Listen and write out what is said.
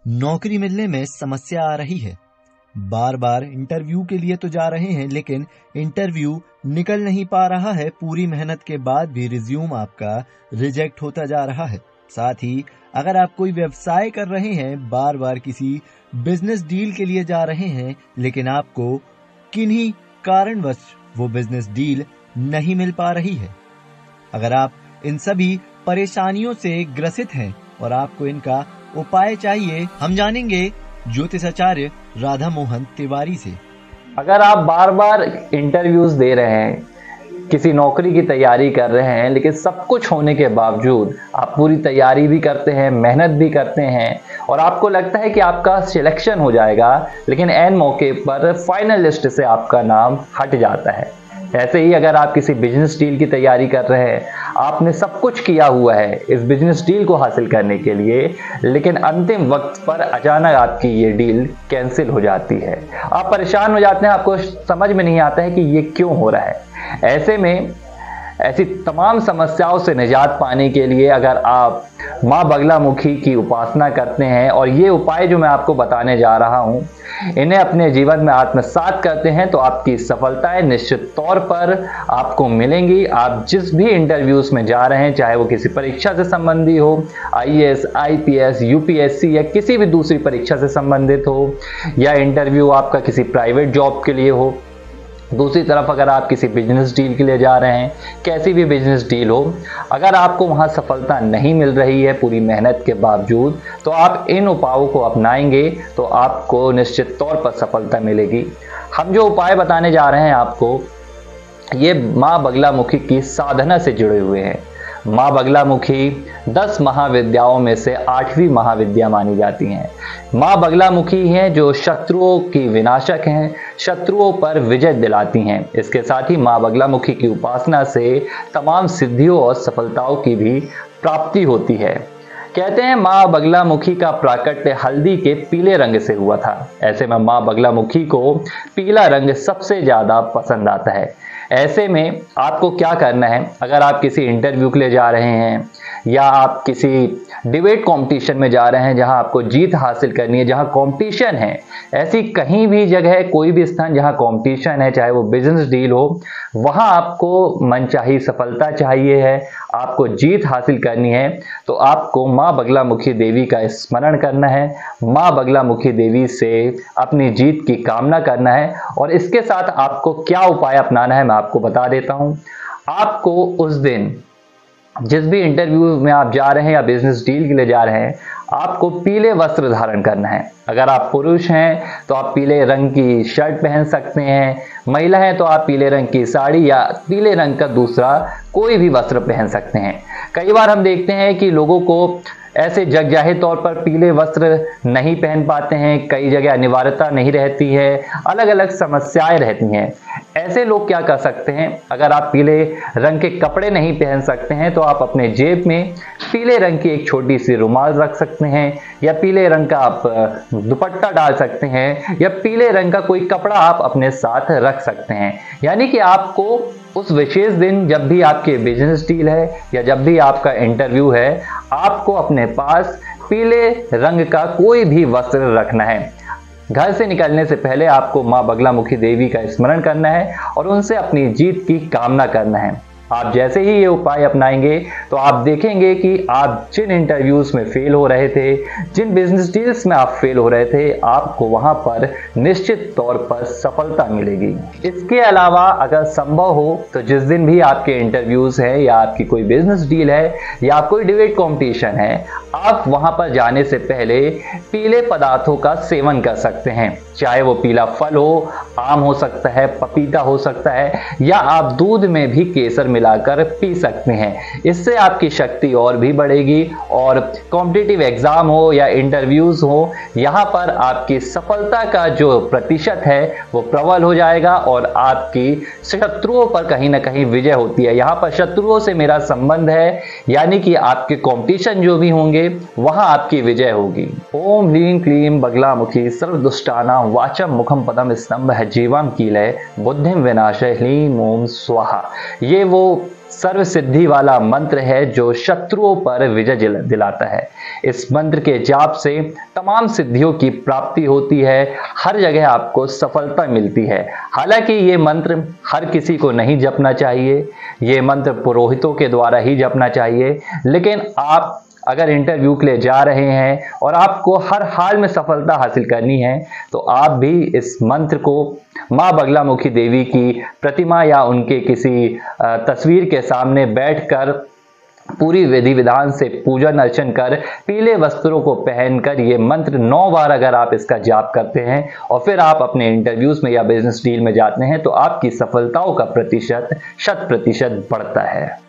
नौकरी मिलने में समस्या आ रही है। बार बार इंटरव्यू के लिए तो जा रहे हैं, लेकिन इंटरव्यू निकल नहीं पा रहा है। पूरी मेहनत के बाद भी रिज्यूम आपका रिजेक्ट होता जा रहा है। साथ ही अगर आप कोई व्यवसाय कर रहे हैं, बार बार किसी बिजनेस डील के लिए जा रहे हैं, लेकिन आपको किन्हीं कारणवश वो बिजनेस डील नहीं मिल पा रही है। अगर आप इन सभी परेशानियों से ग्रसित हैं और आपको इनका उपाय चाहिए, हम जानेंगे ज्योतिषाचार्य राधा मोहन तिवारी से। अगर आप बार बार इंटरव्यूज दे रहे हैं, किसी नौकरी की तैयारी कर रहे हैं, लेकिन सब कुछ होने के बावजूद आप पूरी तैयारी भी करते हैं, मेहनत भी करते हैं और आपको लगता है कि आपका सिलेक्शन हो जाएगा, लेकिन ऐन मौके पर फाइनल लिस्ट से आपका नाम हट जाता है। ऐसे ही अगर आप किसी बिजनेस डील की तैयारी कर रहे हैं, आपने सब कुछ किया हुआ है इस बिजनेस डील को हासिल करने के लिए, लेकिन अंतिम वक्त पर अचानक आपकी ये डील कैंसिल हो जाती है। आप परेशान हो जाते हैं, आपको समझ में नहीं आता है कि ये क्यों हो रहा है। ऐसे में ऐसी तमाम समस्याओं से निजात पाने के लिए अगर आप माँ बगलामुखी की उपासना करते हैं और ये उपाय जो मैं आपको बताने जा रहा हूँ, इन्हें अपने जीवन में आत्मसात करते हैं, तो आपकी सफलताएं निश्चित तौर पर आपको मिलेंगी। आप जिस भी इंटरव्यूज में जा रहे हैं, चाहे वो किसी परीक्षा से संबंधी हो, आईएएस, आईपीएस, यूपीएससी या किसी भी दूसरी परीक्षा से संबंधित हो, या इंटरव्यू आपका किसी प्राइवेट जॉब के लिए हो, दूसरी तरफ अगर आप किसी बिजनेस डील के लिए जा रहे हैं, कैसी भी बिजनेस डील हो, अगर आपको वहां सफलता नहीं मिल रही है पूरी मेहनत के बावजूद, तो आप इन उपायों को अपनाएंगे तो आपको निश्चित तौर पर सफलता मिलेगी। हम जो उपाय बताने जा रहे हैं आपको, ये माँ बगलामुखी की साधना से जुड़े हुए हैं। माँ बगलामुखी 10 महाविद्याओं में से 8वीं महाविद्या मानी जाती हैं। माँ बगलामुखी हैं जो शत्रुओं की विनाशक हैं, शत्रुओं पर विजय दिलाती हैं। इसके साथ ही माँ बगलामुखी की उपासना से तमाम सिद्धियों और सफलताओं की भी प्राप्ति होती है। कहते हैं माँ बगलामुखी का प्राकट्य हल्दी के पीले रंग से हुआ था। ऐसे में माँ बगलामुखी को पीला रंग सबसे ज्यादा पसंद आता है। ऐसे में आपको क्या करना है, अगर आप किसी इंटरव्यू के लिए जा रहे हैं या आप किसी डिबेट कंपटीशन में जा रहे हैं जहां आपको जीत हासिल करनी है, जहां कंपटीशन है, ऐसी कहीं भी जगह, कोई भी स्थान जहां कंपटीशन है, चाहे वो बिजनेस डील हो, वहां आपको मनचाही सफलता चाहिए है, आपको जीत हासिल करनी है, तो आपको माँ बगलामुखी देवी का स्मरण करना है, माँ बगलामुखी देवी से अपनी जीत की कामना करना है। और इसके साथ आपको क्या उपाय अपनाना है मैं आपको बता देता हूं। आपको उस दिन जिस भी इंटरव्यू में आप जा रहे हैं या बिजनेस डील के लिए जा रहे हैं, आपको पीले वस्त्र धारण करना है। अगर आप पुरुष हैं तो आप पीले रंग की शर्ट पहन सकते हैं, महिला हैं तो आप पीले रंग की साड़ी या पीले रंग का दूसरा कोई भी वस्त्र पहन सकते हैं। कई बार हम देखते हैं कि लोगों को ऐसे जगजाहिर तौर पर पीले वस्त्र नहीं पहन पाते हैं, कई जगह अनिवार्यता नहीं रहती है, अलग अलग समस्याएं रहती हैं। ऐसे लोग क्या कर सकते हैं, अगर आप पीले रंग के कपड़े नहीं पहन सकते हैं तो आप अपने जेब में पीले रंग की एक छोटी सी रुमाल रख सकते हैं, या पीले रंग का आप दुपट्टा डाल सकते हैं, या पीले रंग का कोई कपड़ा आप अपने साथ रख सकते हैं। यानी कि आपको उस विशेष दिन, जब भी आपके बिजनेस डील है या जब भी आपका इंटरव्यू है, आपको अपने पास पीले रंग का कोई भी वस्त्र रखना है। घर से निकलने से पहले आपको माँ बगलामुखी देवी का स्मरण करना है और उनसे अपनी जीत की कामना करना है। आप जैसे ही ये उपाय अपनाएंगे तो आप देखेंगे कि आप जिन इंटरव्यूज में फेल हो रहे थे, जिन बिजनेस डील्स में आप फेल हो रहे थे, आपको वहां पर निश्चित तौर पर सफलता मिलेगी। इसके अलावा अगर संभव हो तो जिस दिन भी आपके इंटरव्यूज है या आपकी कोई बिजनेस डील है या कोई डिबेट कॉम्पिटिशन है, आप वहां पर जाने से पहले पीले पदार्थों का सेवन कर सकते हैं। चाहे वो पीला फल हो, आम हो सकता है, पपीता हो सकता है, या आप दूध में भी केसर मिलाकर पी सकते हैं। इससे आपकी शक्ति और भी बढ़ेगी और कॉम्पिटिटिव एग्जाम हो या इंटरव्यूज हो, यहाँ पर आपकी सफलता का जो प्रतिशत है वो प्रबल हो जाएगा और आपकी शत्रुओं पर कहीं ना कहीं विजय होती है। यहाँ पर शत्रुओं से मेरा संबंध है, यानी कि आपके कॉम्पिटिशन जो भी होंगे वहां आपकी विजय होगी। ओम ह्रीं क्लीं बगलामुखी सर्वदुष्टानां वाचम मुखम पदम स्तंभ है जीवाम कीलय बुद्धिम विनाशय ह्रीं ओम स्वाहा। ये वो सर्व सिद्धि वाला मंत्र है जो शत्रुओं पर विजय दिलाता है। इस मंत्र के जाप से तमाम सिद्धियों की प्राप्ति होती है, हर जगह आपको सफलता मिलती है। हालांकि ये मंत्र हर किसी को नहीं जपना चाहिए, ये मंत्र पुरोहितों के द्वारा ही जपना चाहिए। लेकिन आप अगर इंटरव्यू के लिए जा रहे हैं और आपको हर हाल में सफलता हासिल करनी है तो आप भी इस मंत्र को माँ बगलामुखी देवी की प्रतिमा या उनके किसी तस्वीर के सामने बैठकर पूरी विधि विधान से पूजन अर्चन कर पीले वस्त्रों को पहनकर ये मंत्र 9 बार अगर आप इसका जाप करते हैं और फिर आप अपने इंटरव्यूज में या बिजनेस डील में जाते हैं तो आपकी सफलताओं का प्रतिशत 100% बढ़ता है।